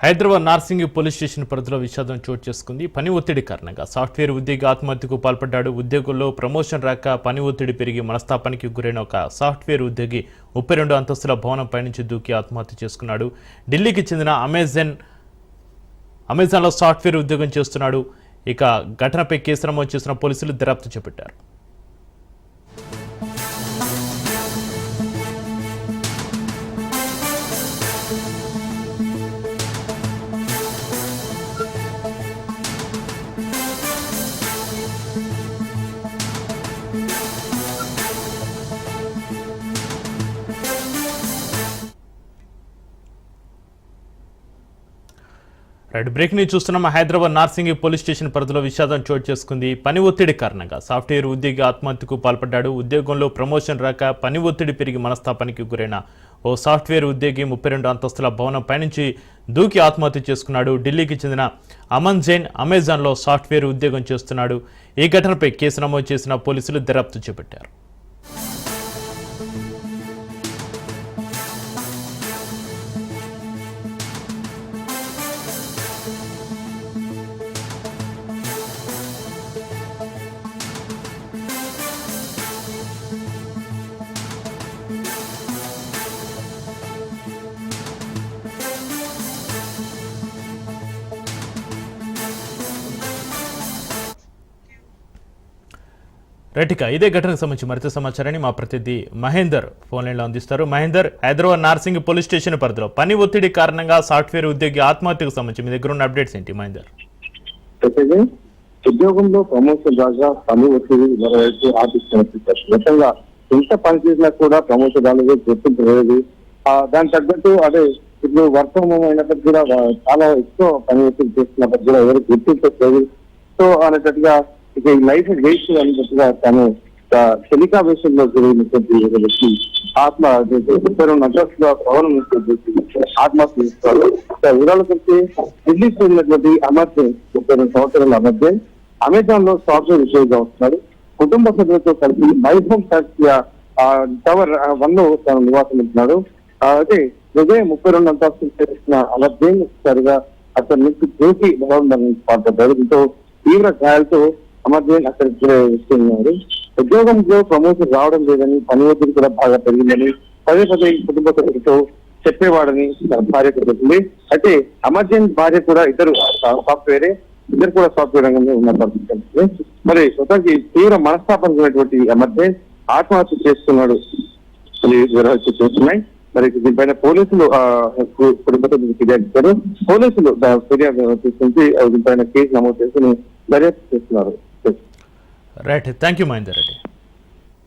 Hyderabad Narsingi police station పరిధిలో విషాదం చోటు చేసుకుంది. పని ఒత్తిడి కారణంగా సాఫ్ట్వేర్ ఉద్యోగి ఆత్మహత్యకు పాల్పడ్డాడు. ఉద్యోగంలో ప్రమోషన్ రాక పని ఒత్తిడి పెరిగి మనస్తాపానికి గురైన ఒక సాఫ్ట్వేర్ ఉద్యోగి 32 అంతస్తుల భవనం పైనుంచి దూకి ఆత్మహత్య చేసుకున్నాడు. ఢిల్లీకి చెందిన అమెజాన్లో సాఫ్ట్వేర్ ఉద్యోగం చేస్తున్నాడు. ఇక ఘటనపై కేసు నమోదు చేసిన పోలీసులు దర్యాప్తు చేపట్టారు. బ్రేక్ ని చూస్తున్నాం. హైదరాబాద్ నార్సింగి పోలీస్ స్టేషన్ పరిధిలో విషాదం చోటు చేసుకుంది. పని ఒత్తిడి కారణంగా సాఫ్ట్వేర్ ఉద్యోగి ఆత్మహత్యకు పాల్పడ్డాడు. ఉద్యోగంలో ప్రమోషన్ రాక పని ఒత్తిడి పెరిగి మనస్తాపానికి గురైన ఓ సాఫ్ట్వేర్ ఉద్యోగి 32 అంతస్తుల భవనం పైనుంచి దూకి ఆత్మహత్య చేసుకున్నాడు. ఢిల్లీకి చెందిన అమన్ జైన్ అమెజాన్లో సాఫ్ట్వేర్ ఉద్యోగం చేస్తున్నాడు. ఈ ఘటనపై కేసు నమోదు చేసిన పోలీసులు దర్యాప్తు చేపట్టారు. రైట్గా ఇదే ఘటనకు సంబంధించి మరింత సమాచారాన్ని మా ప్రతినిధి మహేందర్ ఫోన్ లైన్లో అందిస్తారు. మహేందర్, హైదరాబాద్ నార్సింగ్ పోలీస్ స్టేషన్ పరిధిలో పని ఒత్తిడి కారణంగా సాఫ్ట్వేర్ ఉద్యోగి ఆత్మహత్యకు సంబంధించి మీ దగ్గర ఉన్న అప్డేట్స్ ఏంటి మహేందర్? ఉద్యోగంలో ప్రమోషన్ రాగా పని ఒత్తిడి మరోవైపు ఆర్థిక గతంగా ఎంత పని చేసినా కూడా ప్రమోషన్ రాలేదు, గుర్తింపు లేదు. దానికి తగ్గట్టు అదే ఇప్పుడు వర్క్ అయినప్పటికీ కూడా చాలా ఎక్కువ పని ఒత్తిడి చేస్తున్నప్పటికీ కూడా ఎవరు గుర్తించట్లేదు. సో అనేటట్టుగా ఇక ఈ లైఫ్ వేస్ట్ అన్నట్టుగా తను టెలికామేషన్ లో జరిగినటువంటి వ్యక్తి భవనం ఆత్మహత్య చేస్తారు. వివరాలకొచ్చి ఢిల్లీ చెందినటువంటి అమర్ జైన్ 32 సంవత్సరాల అమర్ జైన్ అమెజాన్ లో సాఫ్ట్వేర్ ఉద్యోగిగా వస్తున్నారు. కుటుంబ సభ్యులతో కలిసి మైహోమ్ టాక్సీ టవర్ 1 లో తను నివాసం ఉంటున్నాడు. అయితే ఉదయం 32 అంతస్తులు చేసిన అమర్ జైన్ సరిగా అతని నుంచి దూకి భవనం పాల్పడ్డారు. దీంతో తీవ్ర గాయాలతో అమర్ జైన్ అక్కడికి వస్తున్నారు. ఉద్యోగంలో ప్రమోషన్ రావడం లేదని, పని ఒత్తిడి కూడా బాగా పెరిగిందని పదే పదే కుటుంబ సభ్యులతో చెప్పేవాడని భార్యకు చెప్పింది. అయితే అమర్ జైన్ భార్య కూడా ఇద్దరు కూడా సాఫ్ట్వేర్ రంగంలో ఉన్న పరిస్థితి. మరి మొత్తానికి తీవ్ర మనస్తాపం ఉన్నటువంటి అమర్ జైన్ ఆత్మహత్య చేస్తున్నాడు చేస్తున్నాయి. మరి దీనిపైన పోలీసులు కుటుంబ సభ్యులకు ఫిర్యాదు ఇచ్చారు. పోలీసులు ఫిర్యాదు తీసుకుంటే దీనిపైన కేసు నమోదు చేసి దర్యాప్తు చేస్తున్నారు. Right, thank you Mahender Reddy.